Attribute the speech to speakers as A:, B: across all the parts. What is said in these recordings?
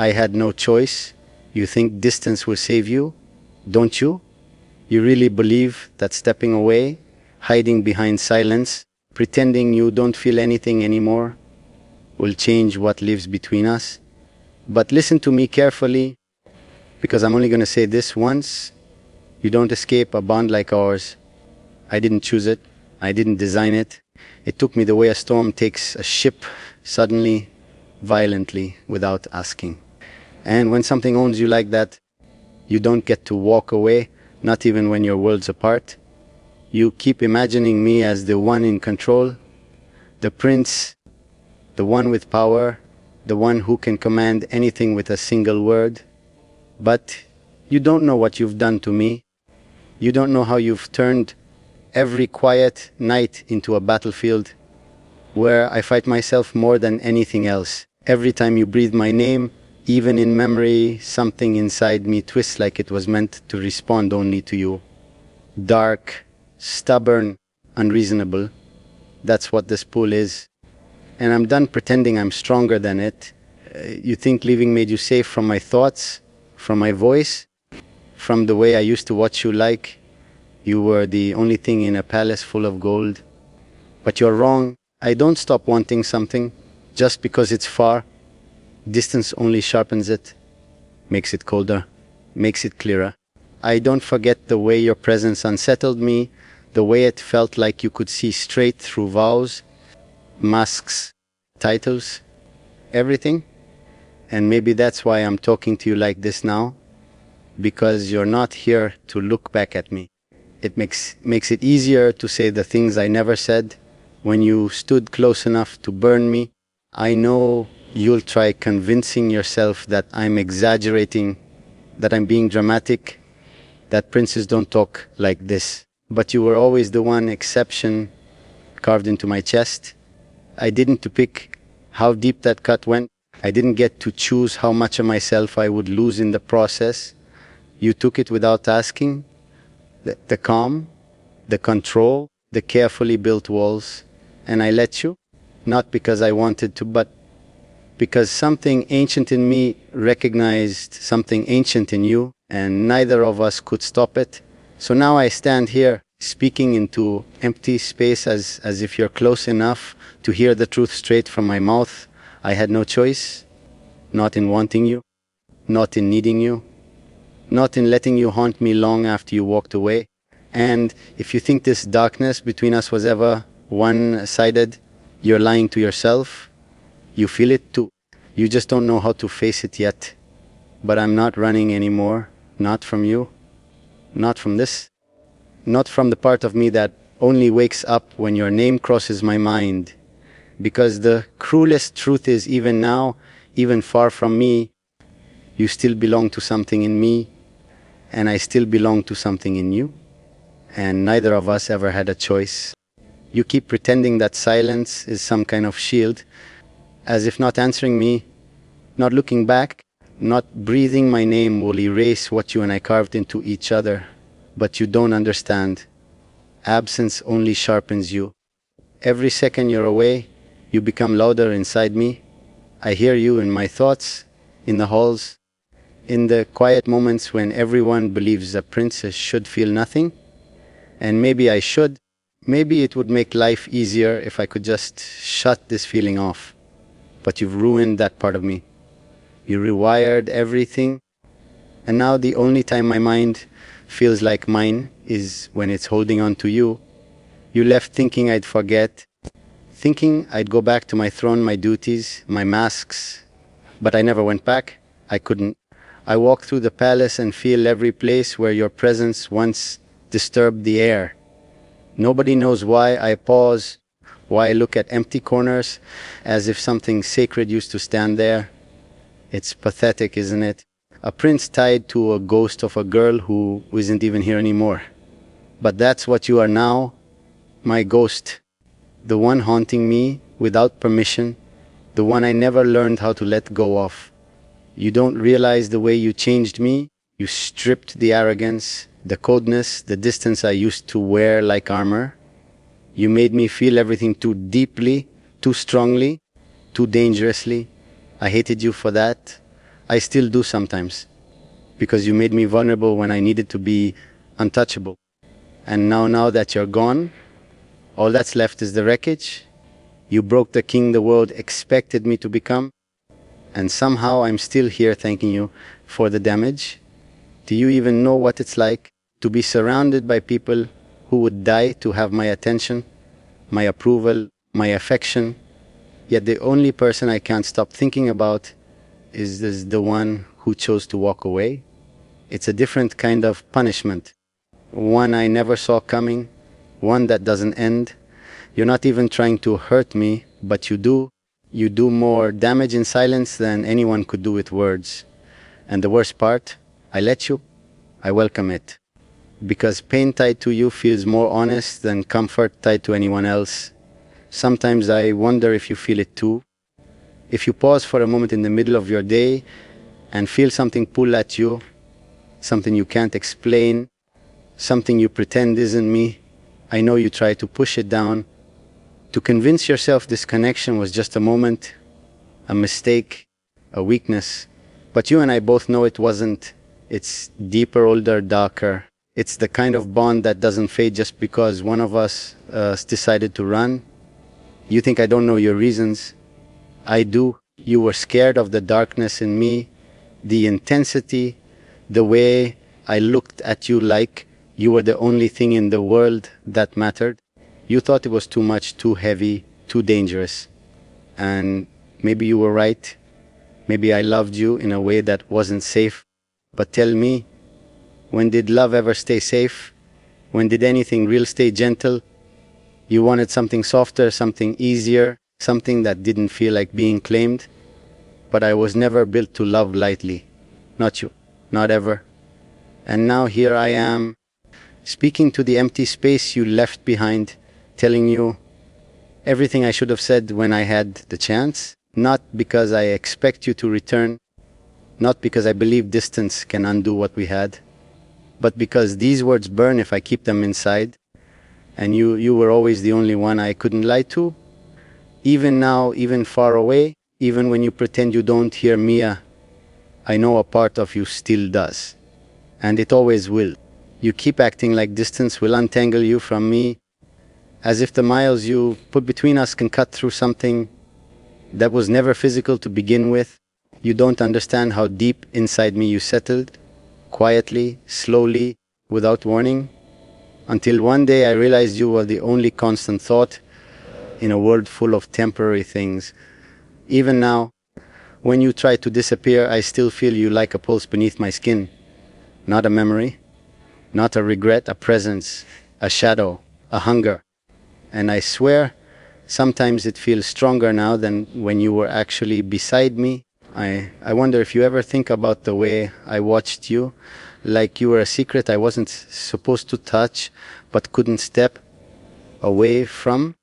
A: I had no choice. You think distance will save you, don't you? You really believe that stepping away, hiding behind silence, pretending you don't feel anything anymore, will change what lives between us? But listen to me carefully, because I'm only going to say this once. You don't escape a bond like ours. I didn't choose it. I didn't design it. It took me the way a storm takes a ship, suddenly, violently, without asking. And when something owns you like that, you don't get to walk away, not even when you're worlds apart. You keep imagining me as the one in control, the prince, the one with power, the one who can command anything with a single word. But you don't know what you've done to me. You don't know how you've turned every quiet night into a battlefield where I fight myself more than anything else. Every time you breathe my name, even in memory, something inside me twists like it was meant to respond only to you. Dark, stubborn, unreasonable. That's what this pool is. And I'm done pretending I'm stronger than it. You think leaving made you safe from my thoughts, from my voice, from the way I used to watch you like you were the only thing in a palace full of gold. But you're wrong. I don't stop wanting something just because it's far. Distance only sharpens it, makes it colder, makes it clearer. I don't forget the way your presence unsettled me, the way it felt like you could see straight through vows, masks, titles, everything. And maybe that's why I'm talking to you like this now, because you're not here to look back at me. It makes it easier to say the things I never said. When you stood close enough to burn me, I know you'll try convincing yourself that I'm exaggerating, that I'm being dramatic, that princes don't talk like this. But you were always the one exception carved into my chest. I didn't pick how deep that cut went. I didn't get to choose how much of myself I would lose in the process. You took it without asking. The calm, the control, the carefully built walls. And I let you, not because I wanted to, but because something ancient in me recognized something ancient in you, and neither of us could stop it. So now I stand here, speaking into empty space as if you're close enough to hear the truth straight from my mouth. I had no choice, not in wanting you, not in needing you, not in letting you haunt me long after you walked away. And if you think this darkness between us was ever one-sided, you're lying to yourself. You feel it too. You just don't know how to face it yet. But I'm not running anymore. Not from you. Not from this. Not from the part of me that only wakes up when your name crosses my mind. Because the cruelest truth is, even now, even far from me, you still belong to something in me, and I still belong to something in you. And neither of us ever had a choice. You keep pretending that silence is some kind of shield, as if not answering me, not looking back, not breathing my name will erase what you and I carved into each other. But you don't understand. Absence only sharpens you. Every second you're away, you become louder inside me. I hear you in my thoughts, in the halls, in the quiet moments when everyone believes a princess should feel nothing. And maybe I should. Maybe it would make life easier if I could just shut this feeling off. But you've ruined that part of me. You rewired everything. And now the only time my mind feels like mine is when it's holding on to you. You left thinking I'd forget, thinking I'd go back to my throne, my duties, my masks. But I never went back. I couldn't. I walk through the palace and feel every place where your presence once disturbed the air. Nobody knows why I pause, why I look at empty corners as if something sacred used to stand there. It's pathetic, isn't it? A prince tied to a ghost of a girl who isn't even here anymore. But that's what you are now, my ghost. The one haunting me without permission, the one I never learned how to let go of. You don't realize the way you changed me. You stripped the arrogance, the coldness, the distance I used to wear like armor. You made me feel everything too deeply, too strongly, too dangerously. I hated you for that. I still do sometimes, because you made me vulnerable when I needed to be untouchable. And now that you're gone, all that's left is the wreckage. You broke the king the world expected me to become, and somehow I'm still here thanking you for the damage. Do you even know what it's like to be surrounded by people who would die to have my attention, my approval, my affection, yet the only person I can't stop thinking about is the one who chose to walk away? It's a different kind of punishment, one I never saw coming, one that doesn't end. You're not even trying to hurt me, but you do. You do more damage in silence than anyone could do with words. And the worst part, I let you. I welcome it. Because pain tied to you feels more honest than comfort tied to anyone else. Sometimes I wonder if you feel it too. If you pause for a moment in the middle of your day and feel something pull at you, something you can't explain, something you pretend isn't me, I know you try to push it down, to convince yourself this connection was just a moment, a mistake, a weakness. But you and I both know it wasn't. It's deeper, older, darker. It's the kind of bond that doesn't fade just because one of us decided to run. You think I don't know your reasons. I do. You were scared of the darkness in me, the intensity, the way I looked at you like you were the only thing in the world that mattered. You thought it was too much, too heavy, too dangerous. And maybe you were right. Maybe I loved you in a way that wasn't safe. But tell me, when did love ever stay safe? When did anything real stay gentle? You wanted something softer, something easier, something that didn't feel like being claimed. But I was never built to love lightly. Not you. Not ever. And now here I am, speaking to the empty space you left behind, telling you everything I should have said when I had the chance. Not because I expect you to return, not because I believe distance can undo what we had, but because these words burn if I keep them inside. And you were always the only one I couldn't lie to. Even now, even far away, even when you pretend you don't hear Mia, I know a part of you still does. And it always will. You keep acting like distance will untangle you from me, as if the miles you put between us can cut through something that was never physical to begin with. You don't understand how deep inside me you settled, quietly, slowly, without warning, until one day I realized you were the only constant thought in a world full of temporary things. Even now, when you try to disappear, I still feel you like a pulse beneath my skin. Not a memory, not a regret, a presence, a shadow, a hunger. And I swear, sometimes it feels stronger now than when you were actually beside me. I wonder if you ever think about the way I watched you, like you were a secret I wasn't supposed to touch, but couldn't step away from.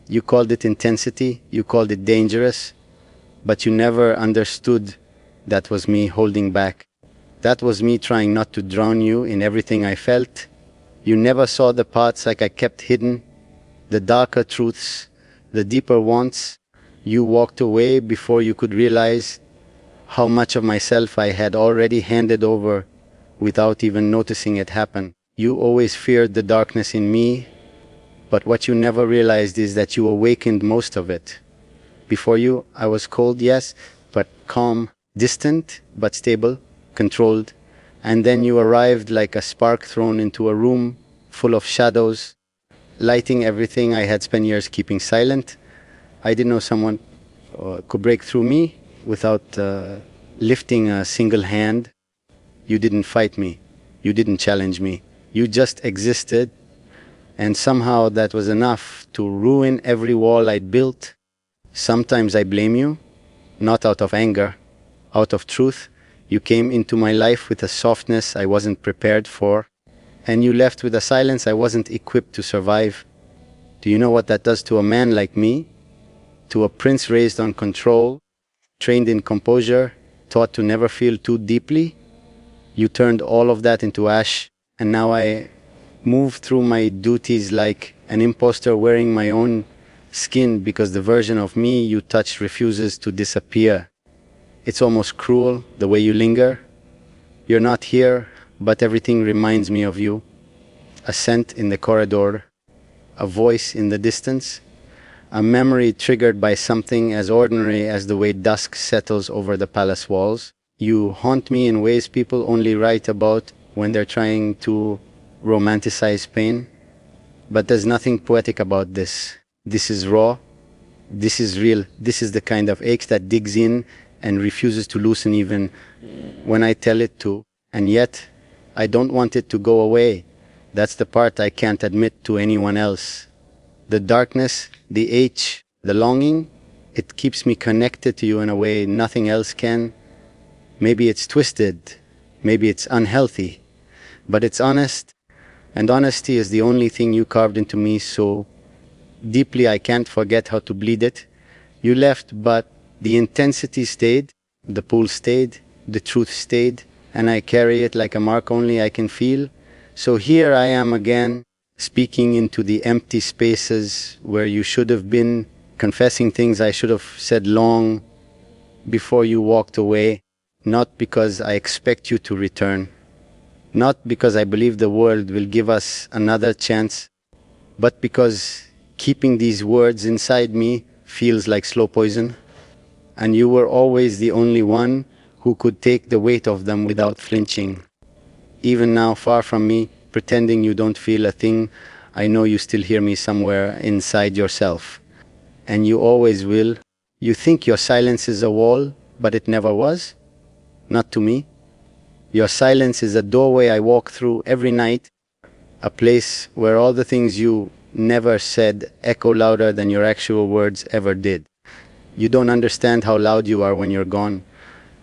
A: You called it intensity, you called it dangerous, but you never understood that was me holding back. That was me trying not to drown you in everything I felt. You never saw the parts like I kept hidden, the darker truths, the deeper wants. You walked away before you could realize how much of myself I had already handed over without even noticing it happen. You always feared the darkness in me, but what you never realized is that you awakened most of it. Before you, I was cold, yes, but calm, distant, but stable, controlled. And then you arrived like a spark thrown into a room full of shadows, lighting everything I had spent years keeping silent. I didn't know someone could break through me without lifting a single hand. You didn't fight me. You didn't challenge me. You just existed. And somehow that was enough to ruin every wall I'd built. Sometimes I blame you, not out of anger, out of truth. You came into my life with a softness I wasn't prepared for, and you left with a silence I wasn't equipped to survive. Do you know what that does to a man like me? To a prince raised on control, trained in composure, taught to never feel too deeply? You turned all of that into ash, and now I move through my duties like an imposter wearing my own skin because the version of me you touch refuses to disappear. It's almost cruel, the way you linger. You're not here, but everything reminds me of you. A scent in the corridor, a voice in the distance, a memory triggered by something as ordinary as the way dusk settles over the palace walls. You haunt me in ways people only write about when they're trying to romanticize pain. But there's nothing poetic about this. This is raw. This is real. This is the kind of ache that digs in and refuses to loosen even when I tell it to. And yet, I don't want it to go away. That's the part I can't admit to anyone else. The darkness, the ache, the longing, it keeps me connected to you in a way nothing else can. Maybe it's twisted, maybe it's unhealthy, but it's honest. And honesty is the only thing you carved into me so deeply I can't forget how to bleed it. You left, but the intensity stayed, the pull stayed, the truth stayed, and I carry it like a mark only I can feel. So here I am again, speaking into the empty spaces where you should have been, confessing things I should have said long before you walked away, not because I expect you to return, not because I believe the world will give us another chance, but because keeping these words inside me feels like slow poison, and you were always the only one who could take the weight of them without flinching. Even now, far from me, pretending you don't feel a thing, I know you still hear me somewhere inside yourself. And you always will. You think your silence is a wall, but it never was. Not to me. Your silence is a doorway I walk through every night, a place where all the things you never said echo louder than your actual words ever did. You don't understand how loud you are when you're gone,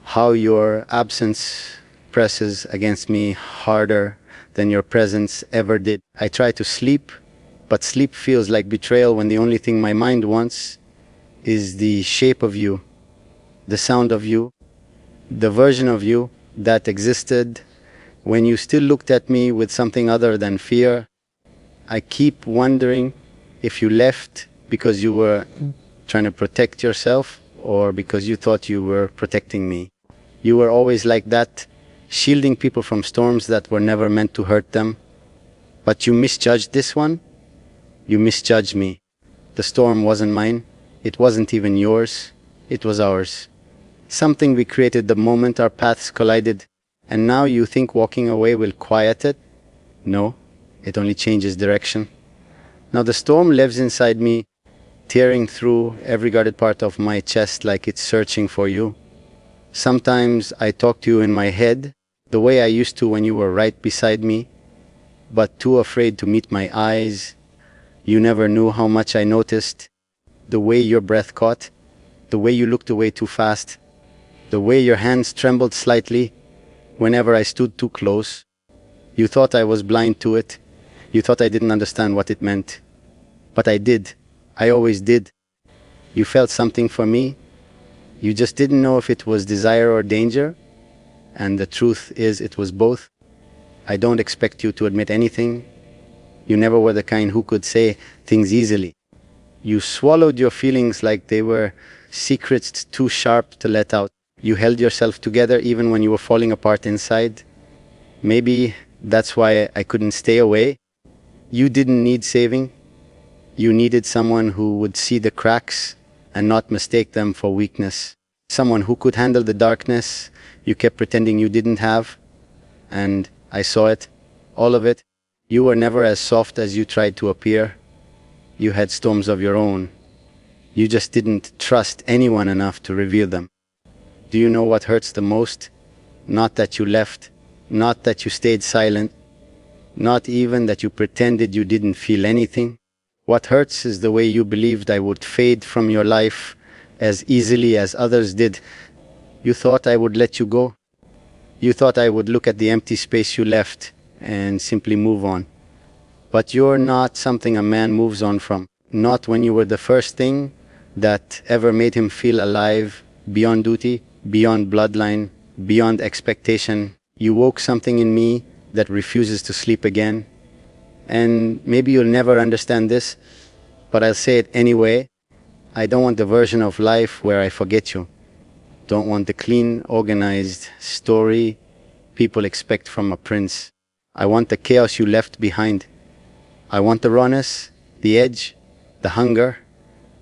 A: how your absence presses against me harder than your presence ever did. I try to sleep, but sleep feels like betrayal when the only thing my mind wants is the shape of you, the sound of you, the version of you that existed when you still looked at me with something other than fear. I keep wondering if you left because you were trying to protect yourself or because you thought you were protecting me. You were always like that, shielding people from storms that were never meant to hurt them. But you misjudged this one. You misjudged me. The storm wasn't mine. It wasn't even yours. It was ours. Something we created the moment our paths collided. And now you think walking away will quiet it? No, it only changes direction. Now the storm lives inside me, tearing through every guarded part of my chest like it's searching for you. Sometimes I talk to you in my head, the way I used to when you were right beside me, but too afraid to meet my eyes. You never knew how much I noticed. The way your breath caught, the way you looked away too fast, the way your hands trembled slightly whenever I stood too close. You thought I was blind to it. You thought I didn't understand what it meant. But I did. I always did. You felt something for me. You just didn't know if it was desire or danger. And the truth is, it was both. I don't expect you to admit anything. You never were the kind who could say things easily. You swallowed your feelings like they were secrets too sharp to let out. You held yourself together even when you were falling apart inside. Maybe that's why I couldn't stay away. You didn't need saving. You needed someone who would see the cracks and not mistake them for weakness. Someone who could handle the darkness you kept pretending you didn't have. And I saw it, all of it. You were never as soft as you tried to appear. You had storms of your own. You just didn't trust anyone enough to reveal them. Do you know what hurts the most? Not that you left, not that you stayed silent, not even that you pretended you didn't feel anything. What hurts is the way you believed I would fade from your life as easily as others did. You thought I would let you go. You thought I would look at the empty space you left and simply move on. But you're not something a man moves on from. Not when you were the first thing that ever made him feel alive, beyond duty, beyond bloodline, beyond expectation. You woke something in me that refuses to sleep again. And maybe you'll never understand this, but I'll say it anyway. I don't want the version of life where I forget you. don't want the clean, organized story people expect from a prince. I want the chaos you left behind. I want the rawness, the edge, the hunger,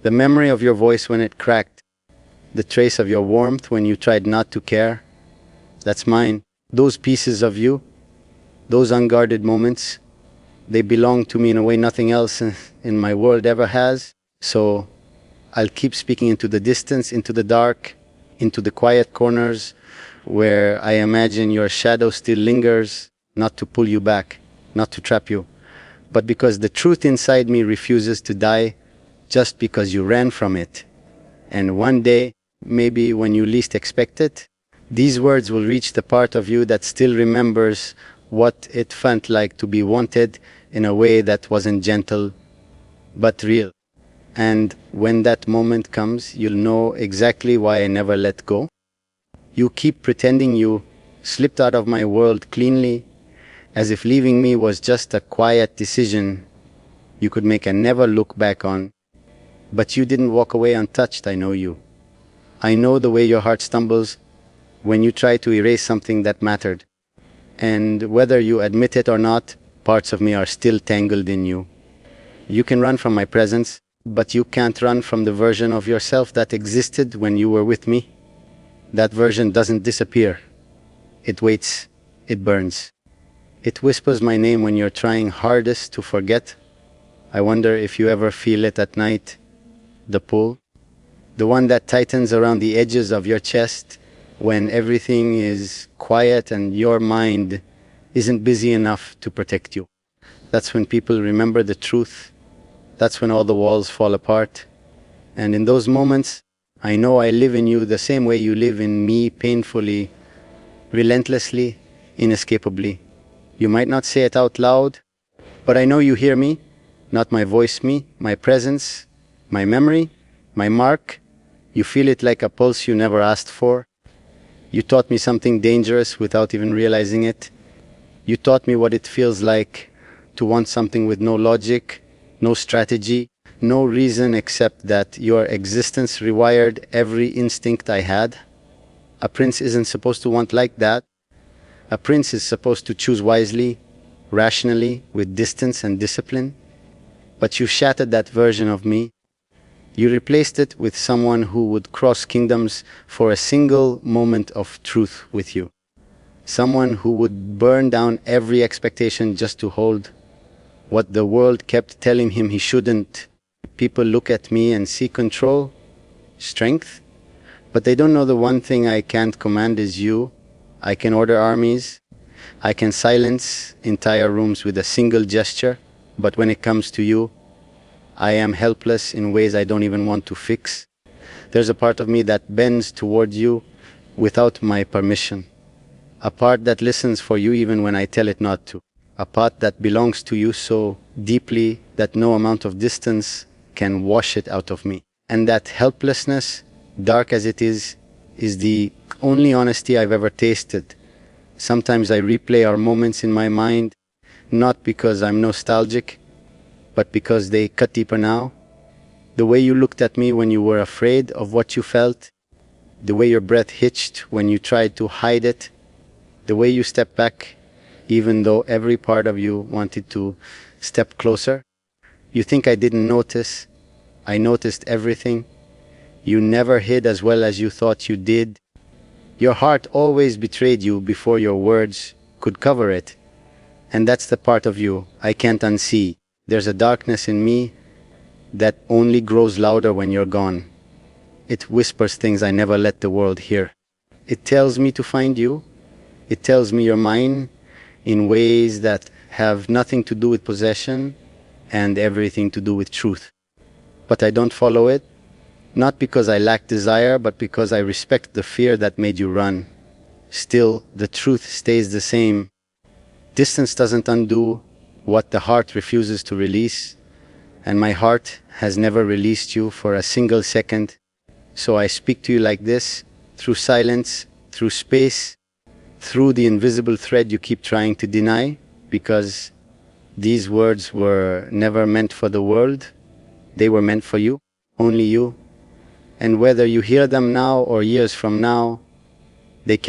A: the memory of your voice when it cracked, the trace of your warmth when you tried not to care. That's mine. Those pieces of you, those unguarded moments, they belong to me in a way nothing else in my world ever has. So I'll keep speaking into the distance, into the dark, into the quiet corners where I imagine your shadow still lingers, not to pull you back, not to trap you, but because the truth inside me refuses to die just because you ran from it. And one day, maybe when you least expect it, these words will reach the part of you that still remembers what it felt like to be wanted in a way that wasn't gentle, but real. And when that moment comes, you'll know exactly why I never let go. You keep pretending you slipped out of my world cleanly, as if leaving me was just a quiet decision you could make and never look back on. But you didn't walk away untouched, I know you. I know the way your heart stumbles when you try to erase something that mattered. And whether you admit it or not, parts of me are still tangled in you. You can run from my presence, but you can't run from the version of yourself that existed when you were with me. That version doesn't disappear. It waits. It burns. It whispers my name when you're trying hardest to forget. I wonder if you ever feel it at night. The pull. The one that tightens around the edges of your chest when everything is quiet and your mind isn't busy enough to protect you. That's when people remember the truth. That's when all the walls fall apart. And in those moments, I know I live in you the same way you live in me, painfully, relentlessly, inescapably. You might not say it out loud, but I know you hear me, not my voice me, my presence, my memory, my mark. You feel it like a pulse you never asked for. You taught me something dangerous without even realizing it. You taught me what it feels like to want something with no logic, no strategy, no reason except that your existence rewired every instinct I had. A prince isn't supposed to want like that. A prince is supposed to choose wisely, rationally, with distance and discipline. But you shattered that version of me. You replaced it with someone who would cross kingdoms for a single moment of truth with you. Someone who would burn down every expectation just to hold what the world kept telling him he shouldn't. People look at me and see control, strength, but they don't know the one thing I can't command is you. I can order armies. I can silence entire rooms with a single gesture. But when it comes to you, I am helpless in ways I don't even want to fix. There's a part of me that bends toward you without my permission. A part that listens for you even when I tell it not to. A part that belongs to you so deeply that no amount of distance can wash it out of me. And that helplessness, dark as it is the only honesty I've ever tasted. Sometimes I replay our moments in my mind, not because I'm nostalgic, but because they cut deeper now. The way you looked at me when you were afraid of what you felt, the way your breath hitched when you tried to hide it, the way you stepped back even though every part of you wanted to step closer. You think I didn't notice? I noticed everything. You never hid as well as you thought you did. Your heart always betrayed you before your words could cover it. And that's the part of you I can't unsee. There's a darkness in me that only grows louder when you're gone. It whispers things I never let the world hear. It tells me to find you. It tells me you're mine in ways that have nothing to do with possession and everything to do with truth. But I don't follow it, not because I lack desire, but because I respect the fear that made you run. Still, the truth stays the same. Distance doesn't undo what the heart refuses to release, and my heart has never released you for a single second. So I speak to you like this, through silence, through space, through the invisible thread you keep trying to deny, because these words were never meant for the world. They were meant for you, only you. And whether you hear them now or years from now, they carry